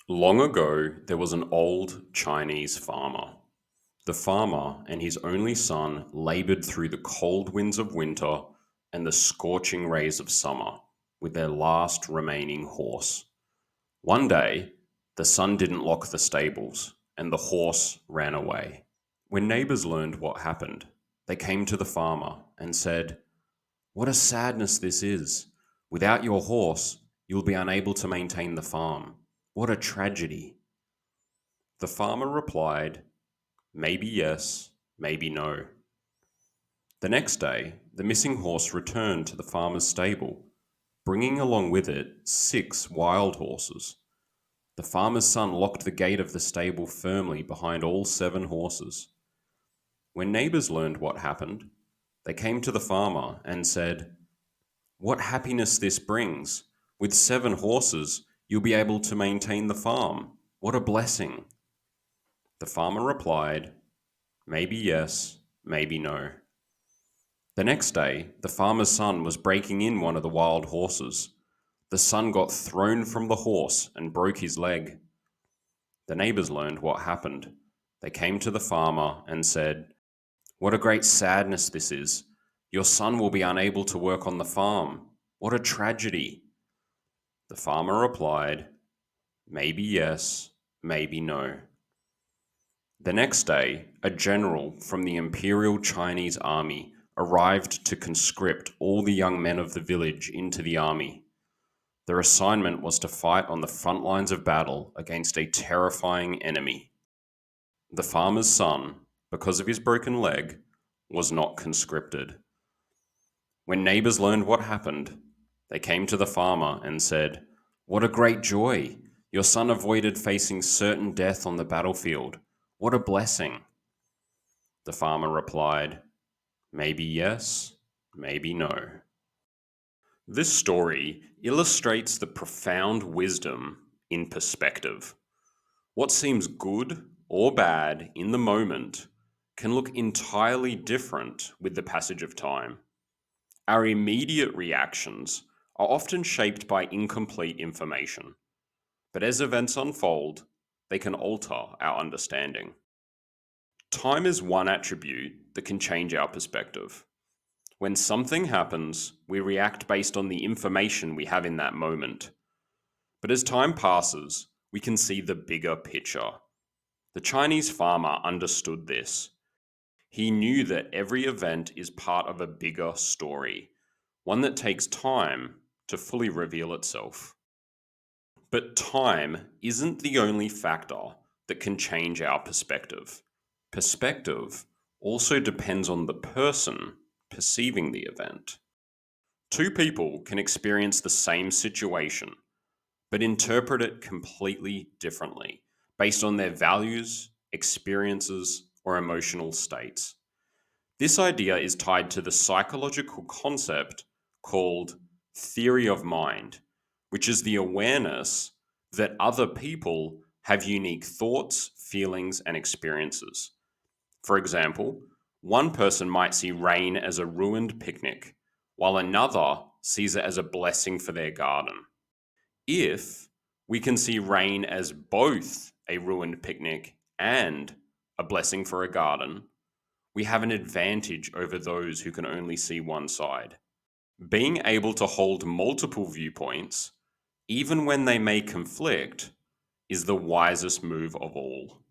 Long ago, there was an old Chinese farmer. The farmer and his only son labored through the cold winds of winter and the scorching rays of summer with their last remaining horse. One day, the son didn't lock the stables and the horse ran away. When neighbors learned what happened, they came to the farmer and said, "What a sadness this is! Without your horse, you'll be unable to maintain the farm. What a tragedy!" The farmer replied, "Maybe yes, maybe no." The next day, the missing horse returned to the farmer's stable, bringing along with it 6 wild horses. The farmer's son locked the gate of the stable firmly behind all 7 horses. When neighbors learned what happened, they came to the farmer and said, "What happiness this brings! With 7 horses, you'll be able to maintain the farm. What a blessing!" The farmer replied, "Maybe yes, maybe no." The next day, the farmer's son was breaking in one of the wild horses. The son got thrown from the horse and broke his leg. The neighbors learned what happened. They came to the farmer and said, "What a great sadness this is! Your son will be unable to work on the farm. What a tragedy!" The farmer replied, "Maybe yes, maybe no." The next day, a general from the Imperial Chinese Army arrived to conscript all the young men of the village into the army. Their assignment was to fight on the front lines of battle against a terrifying enemy. The farmer's son, because of his broken leg, was not conscripted. When neighbors learned what happened, they came to the farmer and said, "What a great joy! Your son avoided facing certain death on the battlefield. What a blessing!" The farmer replied, "Maybe yes, maybe no." This story illustrates the profound wisdom in perspective. What seems good or bad in the moment can look entirely different with the passage of time. Our immediate reactions are often shaped by incomplete information, but as events unfold, they can alter our understanding. Time is one attribute that can change our perspective. When something happens, we react based on the information we have in that moment. But as time passes, we can see the bigger picture. The Chinese farmer understood this. He knew that every event is part of a bigger story, one that takes time to fully reveal itself. But time isn't the only factor that can change our perspective. Perspective also depends on the person perceiving the event. Two people can experience the same situation, but interpret it completely differently based on their values, experiences, or emotional states. This idea is tied to the psychological concept called theory of mind, which is the awareness that other people have unique thoughts, feelings, and experiences. For example, one person might see rain as a ruined picnic, while another sees it as a blessing for their garden. If we can see rain as both a ruined picnic and a blessing for a garden, we have an advantage over those who can only see one side. Being able to hold multiple viewpoints, even when they may conflict, is the wisest move of all.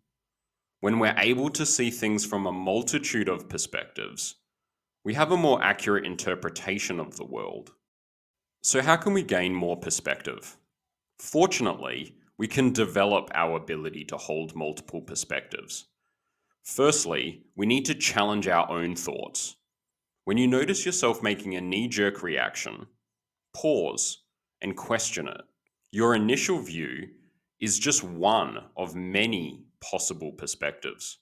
When we're able to see things from a multitude of perspectives, we have a more accurate interpretation of the world. So, how can we gain more perspective? Fortunately, we can develop our ability to hold multiple perspectives. Firstly, we need to challenge our own thoughts. When you notice yourself making a knee jerk reaction, pause and question it. Your initial view is just one of many possible perspectives.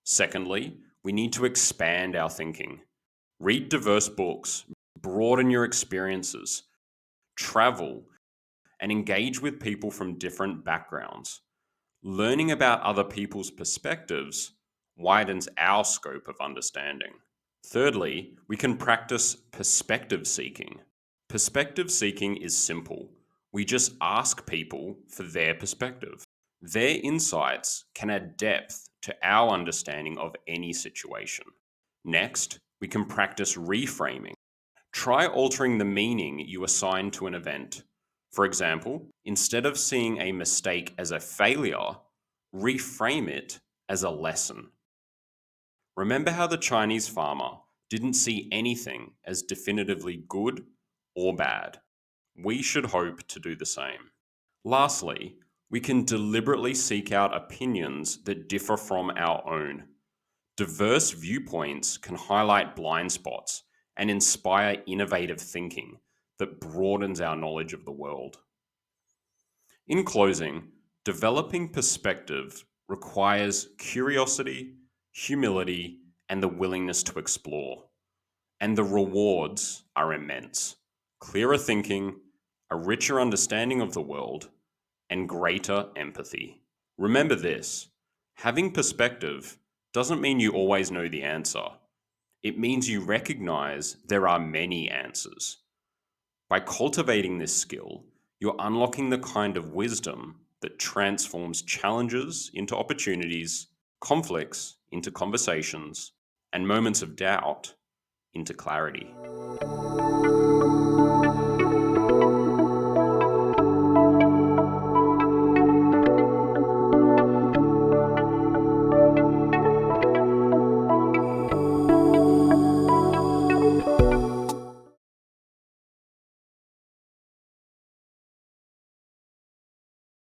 Secondly, we need to expand our thinking. Read diverse books, broaden your experiences, travel, and engage with people from different backgrounds. Learning about other people's perspectives widens our scope of understanding. Thirdly, we can practice perspective seeking. Perspective seeking is simple. We just ask people for their perspective. Their insights can add depth to our understanding of any situation. Next, we can practice reframing. Try altering the meaning you assign to an event. For example, instead of seeing a mistake as a failure, reframe it as a lesson. Remember how the Chinese farmer didn't see anything as definitively good or bad. We should hope to do the same. Lastly, we can deliberately seek out opinions that differ from our own. Diverse viewpoints can highlight blind spots and inspire innovative thinking that broadens our knowledge of the world. In closing, developing perspective requires curiosity, humility, and the willingness to explore. And the rewards are immense: clearer thinking, a richer understanding of the world, and greater empathy. Remember this: having perspective doesn't mean you always know the answer. It means you recognize there are many answers. By cultivating this skill, you're unlocking the kind of wisdom that transforms challenges into opportunities, conflicts into conversations, and moments of doubt into clarity.